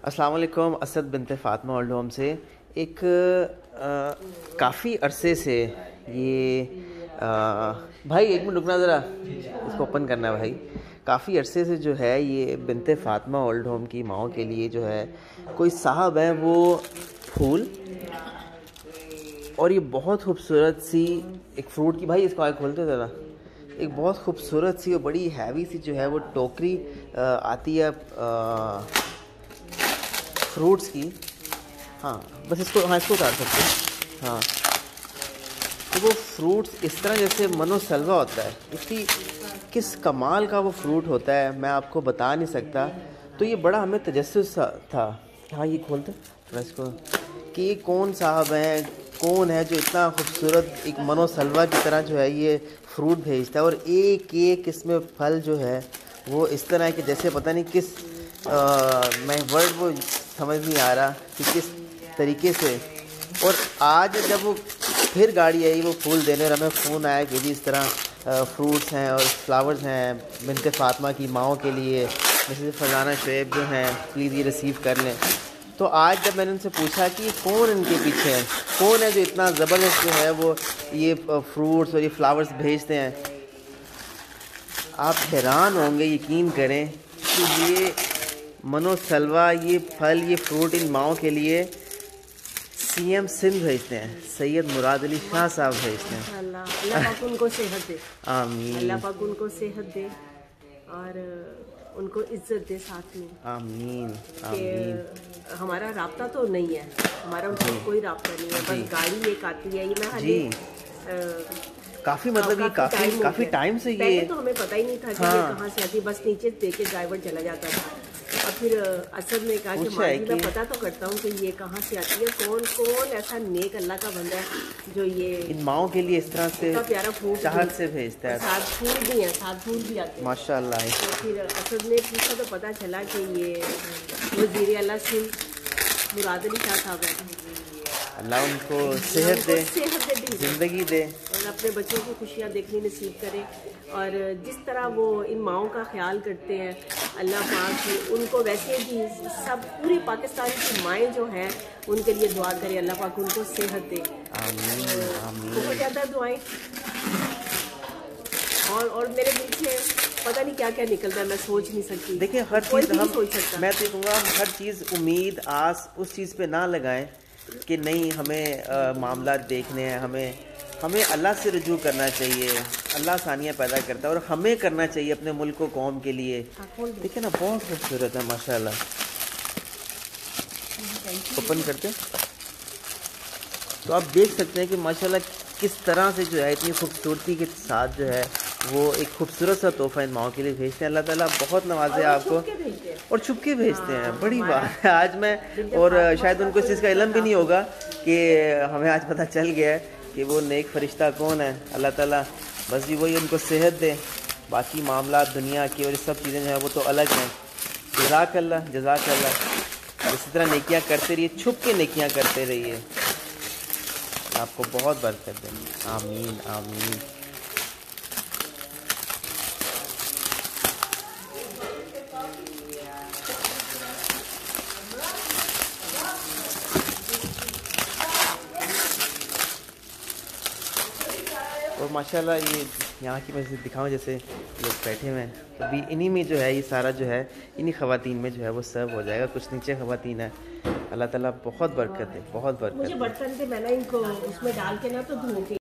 अस्सलाम वालेकुम। Asad बिनते Fatima old home से एक काफ़ी अरसे से ये भाई एक मिनट रुकना ज़रा, इसको ओपन करना है भाई। काफ़ी अरसे से जो है ये बिनते फ़ातिमा ओल्ड होम की माओं के लिए जो है कोई साहब है वो फूल और ये बहुत खूबसूरत सी एक फ्रूट की, भाई इसको आगे खोलते ज़रा, एक बहुत खूबसूरत सी और बड़ी हैवी सी जो है वो टोकरी आती है फ्रूट्स की। हाँ बस इसको, हाँ इसको उतार सकते हैं। हाँ तो वो फ्रूट्स इस तरह जैसे मनोसलवा होता है, इतनी किस कमाल का वो फ्रूट होता है मैं आपको बता नहीं सकता। तो ये बड़ा हमें तजस्सुस था। हाँ ये खोलते थोड़ा इसको कि ये कौन साहब हैं, कौन है जो इतना खूबसूरत एक मनोसलवा की तरह जो है ये फ्रूट भेजता है, और एक एक इसमें फल जो है वो इस तरह है कि जैसे पता नहीं किस मैं वर्ड वो समझ नहीं आ रहा कि किस तरीके से। और आज जब वो फिर गाड़ी आई वो फूल देने और हमें फ़ोन आया कि जी इस तरह फ्रूट्स हैं और फ्लावर्स हैं बिनते फ़ातिमा की माओं के लिए, मिसेस फरजाना शुएब जो हैं प्लीज़ ये रिसीव कर लें। तो आज जब मैंने उनसे पूछा कि कौन इनके पीछे है, कौन है जो इतना ज़बरदस्त जो है वो ये फ्रूट्स और ये फ्लावर्स भेजते हैं, आप हैरान होंगे। यकीन करें कि ये मनोसलवा, ये फल, ये फ्रूट इन माओं के लिए सीएम सिंध भेजते हैं, सैयद मुराद अली शाह साहब भेजते हैं। अल्लाह पाक उनको सेहत दे, आमीन। अल्लाह पाक उनको सेहत दे और उनको इज्जत दे साथ में। आमीन आमीन। हमारा राब्ता तो नहीं है, हमारा उनसे कोई राब्ता नहीं है, बस गाड़ी एक आती है। ये मैं हाली काफ़ी मतलब ये काफ़ी टाइम से ये तो हमें पता ही नहीं था कि ये कहाँ से आती, बस नीचे देके ड्राइवर चला जाता था। और फिर असद ने कहा कि माँ जी मैं पता तो करता हूँ कि ये कहाँ से आती है, कौन कौन ऐसा नेक अल्लाह का बंदा है जो ये इन माओं के लिए इस तरह से प्यारा फ्रूट चाहत से भेजता है। साथ फूल भी हैं, साथ फूल भी आते हैं माशाल्लाह। तो फिर असद ने पूछा तो पता चला कि ये वज़ीर आला सिंध मुराद अली शाह साहब हैं। अल्लाह उनको सेहत दे, ज़िंदगी दे और अपने बच्चों को खुशियाँ देखनी नसीब करे। और जिस तरह वो इन माओं का ख्याल करते हैं अल्लाह पाक उनको वैसे भी सब पूरी पाकिस्तान की माएँ जो हैं उनके लिए दुआ करे, अल्लाह पाक उनको सेहत दे। आमीन आमीन। बहुत ज़्यादा दुआएं और मेरे दिल से पता नहीं क्या क्या निकलता है, मैं सोच नहीं सकती। देखिए हर चीज़ हम सोच सकता, मैं तो कहूँगा हर चीज़ उम्मीद आस उस चीज़ पे ना लगाएं कि नहीं हमें मामला देखने हैं, हमें अल्लाह से रुजू करना चाहिए। अल्लाह सानियाँ पैदा करता है और हमें करना चाहिए अपने मुल्क को कौम के लिए। देखिए ना बहुत खूबसूरत है माशाल्लाह। ओपन करते तो आप देख सकते हैं कि माशाल्लाह किस तरह से जो है इतनी खूबसूरती के साथ जो है वो एक खूबसूरत सा तोहफा इन माओं के लिए भेजते हैं। अल्लाह ताला बहुत नवाजे आपको और छुपके भेजते हैं। बड़ी बात है आज मैं, और शायद उनको इस चीज़ का इल्म भी नहीं होगा कि हमें आज पता चल गया है कि वो नेक फरिश्ता कौन है। अल्लाह ताला बस जी वही उनको सेहत दे, बाकी मामला दुनिया की और सब चीज़ें जो हैं वो तो अलग हैं। जज़ाकल्लाह जज़ाकल्लाह। इसी तरह नेकियां करते रहिए, छुप के नेकियां करते रहिए, आपको बहुत बरकत दें। आमीन आमीन। और माशाल्लाह ये यहाँ की मैं दिखाऊँ, जैसे लोग बैठे हुए हैं तो भी इन्हीं में जो है ये सारा जो है इन्हीं ख़वातीन में जो है वो सर्व हो जाएगा। कुछ नीचे ख़वातीन है। अल्लाह ताला बहुत बरकत है, बहुत बरकत। मुझे बर्तन से मैंने इनको उसमें डाल के ना तो धो के